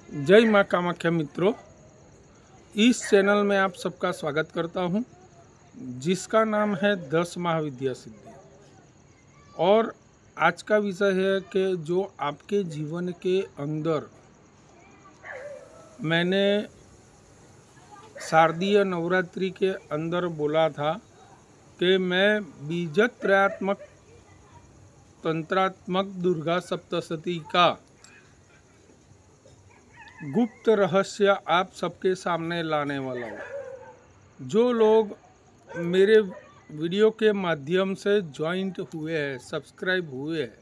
जय माँ कामाख्या मित्रों, इस चैनल में आप सबका स्वागत करता हूँ, जिसका नाम है 10 महाविद्या सिद्धि। और आज का विषय है कि जो आपके जीवन के अंदर मैंने शारदीय नवरात्रि के अंदर बोला था कि मैं बीजत्रयात्मक तंत्रात्मक दुर्गा सप्तशती का गुप्त रहस्य आप सबके सामने लाने वाला हूँ। जो लोग मेरे वीडियो के माध्यम से ज्वाइंट हुए हैं, सब्सक्राइब हुए हैं,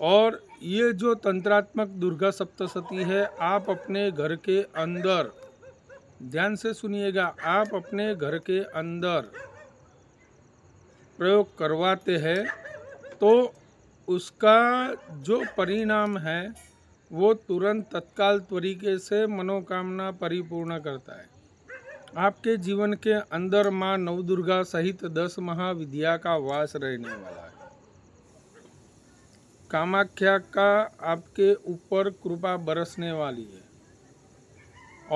और ये जो तंत्रात्मक दुर्गा सप्तशती है, आप अपने घर के अंदर, ध्यान से सुनिएगा, आप अपने घर के अंदर प्रयोग करवाते हैं तो उसका जो परिणाम है वो तुरंत तत्काल तरीके से मनोकामना परिपूर्ण करता है। आपके जीवन के अंदर माँ नवदुर्गा सहित 10 महाविद्या का वास रहने वाला है। कामाख्या का आपके ऊपर कृपा बरसने वाली है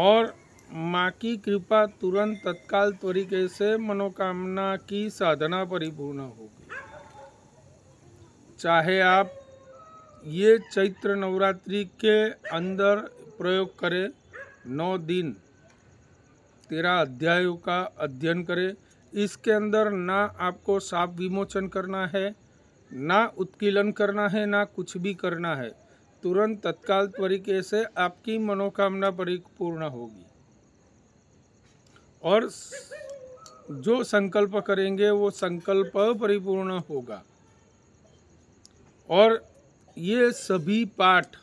और माँ की कृपा तुरंत तत्काल तरीके से मनोकामना की साधना परिपूर्ण होगी। चाहे आप ये चैत्र नवरात्रि के अंदर प्रयोग करें, 9 दिन 13 अध्यायों का अध्ययन करें। इसके अंदर ना आपको शाप विमोचन करना है, ना उत्कीलन करना है, ना कुछ भी करना है। तुरंत तत्काल तरीके से आपकी मनोकामना परिपूर्ण होगी और जो संकल्प करेंगे वो संकल्प परिपूर्ण होगा। और ये सभी पाठ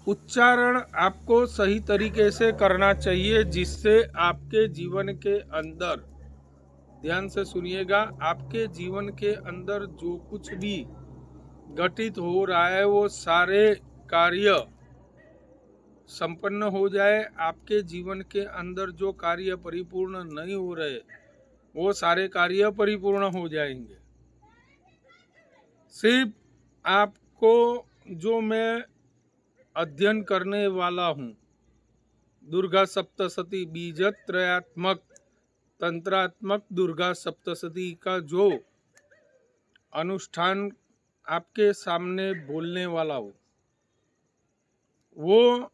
उच्चारण आपको सही तरीके से करना चाहिए, जिससे आपके जीवन के अंदर, ध्यान से सुनिएगा, आपके जीवन के अंदर जो कुछ भी घटित हो रहा है वो सारे कार्य संपन्न हो जाए। आपके जीवन के अंदर जो कार्य परिपूर्ण नहीं हो रहे वो सारे कार्य परिपूर्ण हो जाएंगे। सिर्फ आपको जो मैं अध्ययन करने वाला हूँ, दुर्गा सप्तशती बीजत्रयात्मक तंत्रात्मक दुर्गा सप्तशती का जो अनुष्ठान आपके सामने बोलने वाला हूँ, वो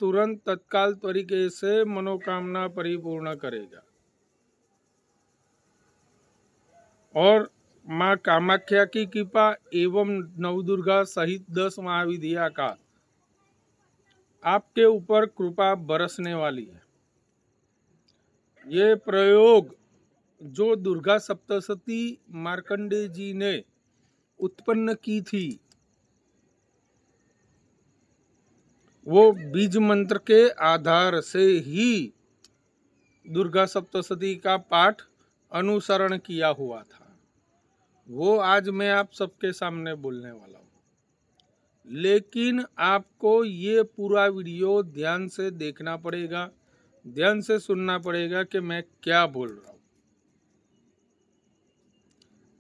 तुरंत तत्काल तरीके से मनोकामना परिपूर्ण करेगा। और माँ कामाख्या की कृपा एवं नवदुर्गा सहित 10 महाविद्या का आपके ऊपर कृपा बरसने वाली है। ये प्रयोग जो दुर्गा सप्तशती मार्कंडेय जी ने उत्पन्न की थी, वो बीज मंत्र के आधार से ही दुर्गा सप्तशती का पाठ अनुसरण किया हुआ था। वो आज मैं आप सबके सामने बोलने वाला हूँ। लेकिन आपको ये पूरा वीडियो ध्यान से देखना पड़ेगा, ध्यान से सुनना पड़ेगा कि मैं क्या बोल रहा हूँ।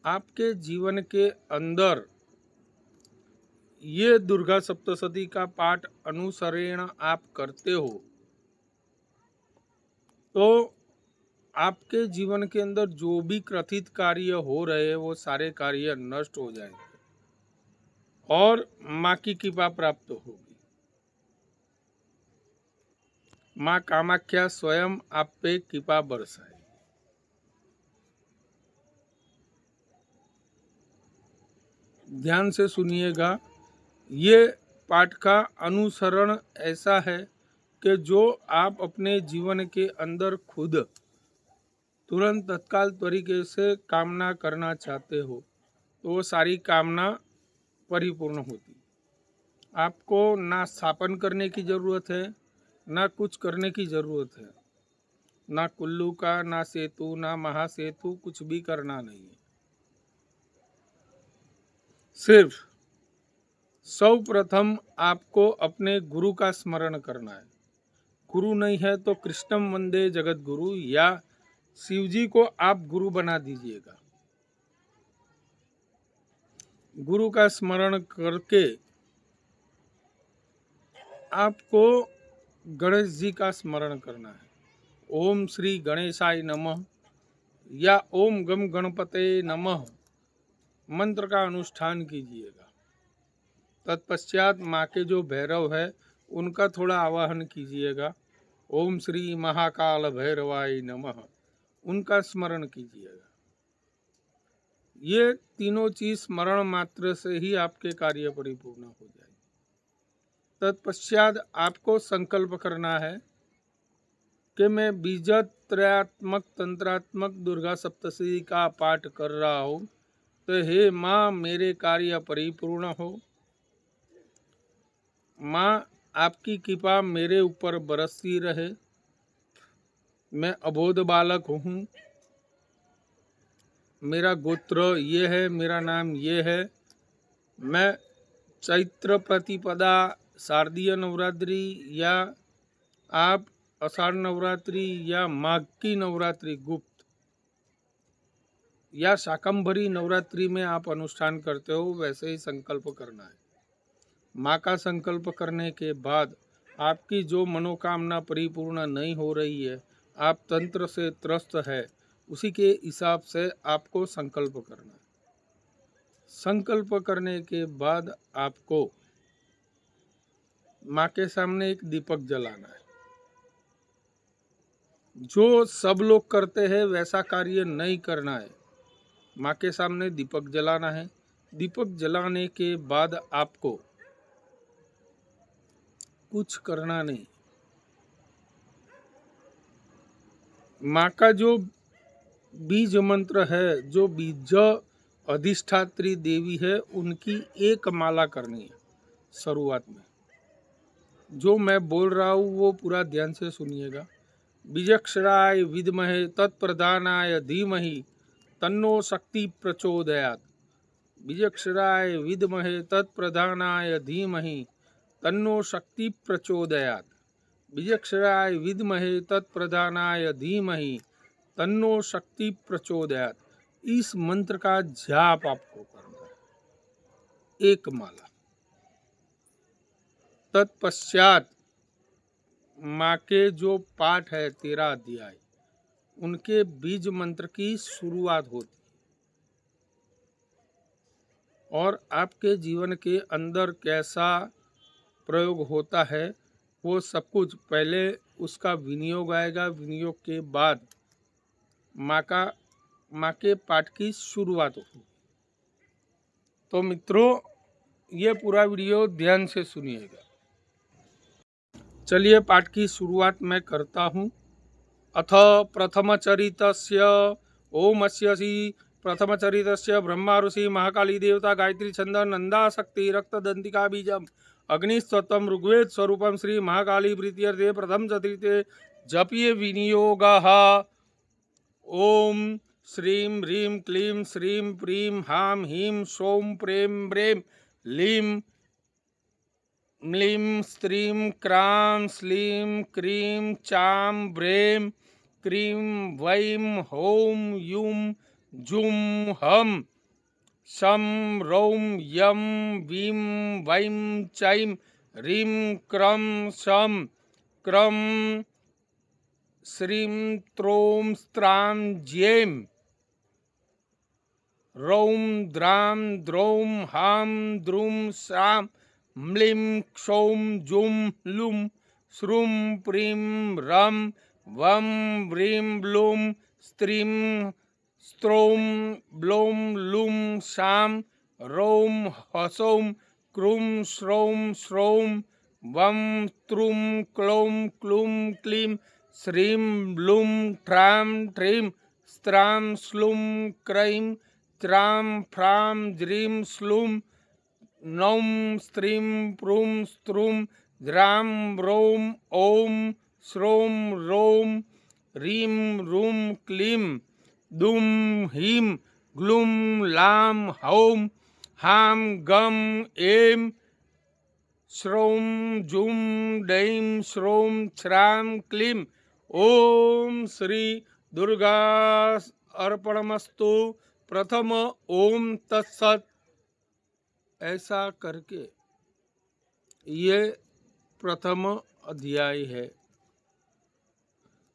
आपके जीवन के अंदर ये दुर्गा सप्तशती का पाठ अनुसरण आप करते हो तो आपके जीवन के अंदर जो भी कथित कार्य हो रहे हैं वो सारे कार्य नष्ट हो जाएंगे और माँ की कृपा प्राप्त होगी। माँ कामाख्या स्वयं आप पे कृपा बरसाए। ध्यान से सुनिएगा, ये पाठ का अनुसरण ऐसा है कि जो आप अपने जीवन के अंदर खुद तुरंत तत्काल तरीके से कामना करना चाहते हो तो वो सारी कामना परिपूर्ण होती। आपको ना स्थापन करने की ज़रूरत है, ना कुछ करने की ज़रूरत है, ना कुल्लू का, ना सेतु, ना महासेतु, कुछ भी करना नहीं है। सिर्फ सर्वप्रथम आपको अपने गुरु का स्मरण करना है। गुरु नहीं है तो कृष्णम वंदे जगत गुरु, या शिवजी को आप गुरु बना दीजिएगा। गुरु का स्मरण करके आपको गणेश जी का स्मरण करना है। ओम श्री गणेशाय नमः या ओम गम गणपते नमः मंत्र का अनुष्ठान कीजिएगा। तत्पश्चात माँ के जो भैरव है उनका थोड़ा आवाहन कीजिएगा। ओम श्री महाकाल भैरवाय नमः उनका स्मरण कीजिएगा। ये तीनों चीज स्मरण मात्र से ही आपके कार्य परिपूर्ण हो जाएंगे। तत्पश्चात आपको संकल्प करना है कि मैं बीजत्रयात्मक तंत्रात्मक दुर्गा सप्तशती का पाठ कर रहा हूँ, तो हे माँ मेरे कार्य परिपूर्ण हो। माँ आपकी कृपा मेरे ऊपर बरसती रहे। मैं अबोध बालक हूँ, मेरा गोत्र ये है, मेरा नाम ये है। मैं चैत्र प्रतिपदा शारदीय नवरात्रि या आप आषाढ़ नवरात्रि या माघ की नवरात्रि गुप्त या शाकंभरी नवरात्रि में आप अनुष्ठान करते हो, वैसे ही संकल्प करना है। माँ का संकल्प करने के बाद आपकी जो मनोकामना परिपूर्ण नहीं हो रही है, आप तंत्र से त्रस्त है, उसी के हिसाब से आपको संकल्प करना है। संकल्प करने के बाद आपको माँ के सामने एक दीपक जलाना है। जो सब लोग करते हैं वैसा कार्य नहीं करना है। माँ के सामने दीपक जलाना है। दीपक जलाने के बाद आपको कुछ करना नहीं। माँ का जो बीज मंत्र है, जो बीज अधिष्ठात्री देवी है, उनकी एक माला करनी है। शुरुआत में जो मैं बोल रहा हूँ वो पूरा ध्यान से सुनिएगा। बीजक्षराय विद्महे तत्प्रधानाय धीमहि तन्नो शक्ति प्रचोदयात्। बीजक्षराय विद्महे तत्प्रधानाय धीमहि तन्नो शक्ति प्रचोदयात्। बीजक्षराय विद्महे तत्प्रधानाय धीमहि तन्नो शक्ति प्रचोदयात्। इस मंत्र का जाप आपको करना है, एक माला। तत्पश्चात माँ के जो पाठ है 13 अध्याय, उनके बीज मंत्र की शुरुआत होती और आपके जीवन के अंदर कैसा प्रयोग होता है वो सब कुछ पहले उसका विनियोग आएगा। विनियोग के बाद माँ के पाठ की शुरुआत होगी। तो मित्रों, ये पूरा वीडियो ध्यान से सुनिएगा। चलिए पाठ की शुरुआत मैं करता हूँ। अथ प्रथमचरितस्य ओमस्यसि प्रथमचरितस्य ब्रह्मा ऋषि महाकाली देवता गायत्री छंद नंदा शक्ति रक्तदंतिका बीजम अग्निस्तत्वम ऋग्वेद स्वरूपम श्री महाकाली प्रीत्यर्थे प्रथम चतुर्थे जपये विनियोगः। ओम श्रीं ह्रीं क्लीं श्रीं प्रीं हां हीं सौं प्रें ब्रें लीं म्लीं स्त्रीं क्रां स्लीं क्रीं चां ब्रें क्रीं वैं हौं यूं जुं हं शं रौं यं वीं वैं चैं ह्रीं क्रं शं क्रं श्रीं त्रौं स्त्रां ज्यें रौं द्रां द्रौं हां द्रुं श्रां म्लीं क्षौं जुं लुं श्रुं प्रीं रं वं व्रीं ब्लूं स्त्रीं स्त्रौं ब्लौं लुं शां रौं हसौं क्रूं श्रौं श्रौं वं त्रुं क्लौं क्लूं क्लीं श्रीं ब्लूं ट्रां ट्रीं स्त्रां श्लूं क्रैं त्रां फ्रां ज्रीं श्लूं नौं स्त्रीं प्रूं स्त्रूं द्रां रौं ॐ श्रौं रौं ह्रीं रूं क्लीं दुं हीं ग्लूं लां हौं हां गं ऐं श्रौं जुं डैं श्रौं छ्रां क्लीं। ओम श्री दुर्गा अर्पणमस्तु। प्रथम ओम तत्सत ऐसा करके ये प्रथम अध्याय है।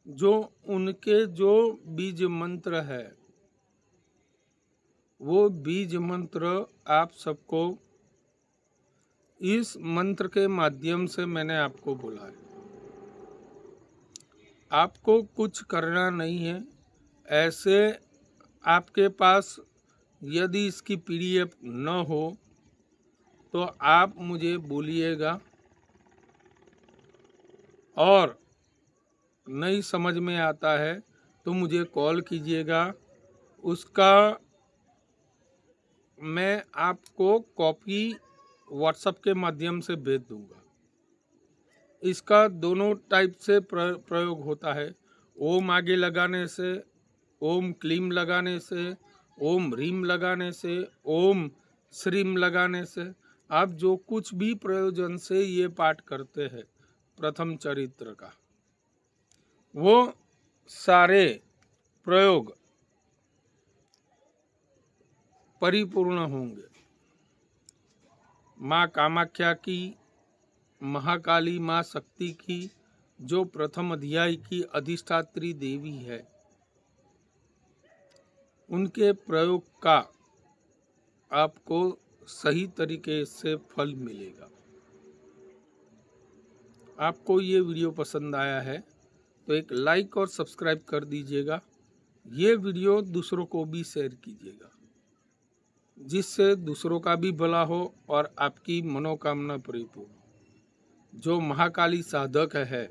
जो उनके जो बीज मंत्र है, वो बीज मंत्र आप सबको इस मंत्र के माध्यम से मैंने आपको बोला है। आपको कुछ करना नहीं है। ऐसे आपके पास यदि इसकी पीडीएफ न हो तो आप मुझे बोलिएगा, और नहीं समझ में आता है तो मुझे कॉल कीजिएगा। उसका मैं आपको कॉपी व्हाट्सएप के माध्यम से भेज दूंगा। इसका दोनों टाइप से प्रयोग होता है। ओम आगे लगाने से, ओम क्लीम लगाने से, ओम ह्रीम लगाने से, ओम श्रीम लगाने से, आप जो कुछ भी प्रयोजन से ये पाठ करते हैं प्रथम चरित्र का, वो सारे प्रयोग परिपूर्ण होंगे। माँ कामाख्या की, महाकाली माँ शक्ति की, जो प्रथम अध्याय की अधिष्ठात्री देवी है, उनके प्रयोग का आपको सही तरीके से फल मिलेगा। आपको ये वीडियो पसंद आया है तो एक लाइक और सब्सक्राइब कर दीजिएगा। ये वीडियो दूसरों को भी शेयर कीजिएगा, जिससे दूसरों का भी भला हो और आपकी मनोकामना परिपूर्ण। जो महाकाली साधक है,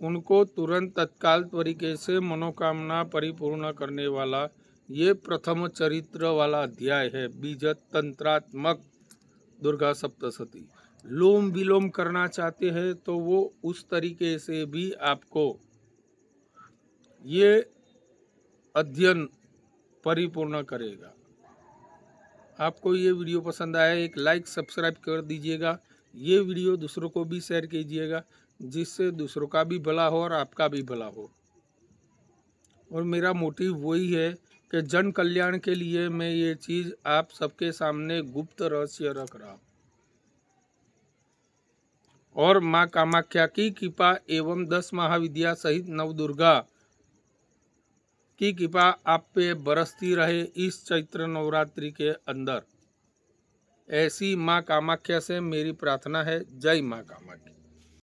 उनको तुरंत तत्काल तरीके से मनोकामना परिपूर्ण करने वाला ये प्रथम चरित्र वाला अध्याय है। बीज तंत्रात्मक दुर्गा सप्तशती। लोम विलोम करना चाहते हैं तो वो उस तरीके से भी आपको ये अध्ययन परिपूर्ण करेगा। आपको ये वीडियो पसंद आया, एक लाइक सब्सक्राइब कर दीजिएगा। ये वीडियो दूसरों को भी शेयर कीजिएगा, जिससे दूसरों का भी भला हो और आपका भी भला हो। और मेरा मोटिव वही है कि जन कल्याण के लिए मैं ये चीज़ आप सबके सामने गुप्त रहस्य रख रहा हूँ। और माँ कामाख्या की कृपा एवं 10 महाविद्या सहित नवदुर्गा की कृपा आप पे बरसती रहे इस चैत्र नवरात्रि के अंदर। ऐसी माँ कामाख्या से मेरी प्रार्थना है। जय माँ कामाख्या।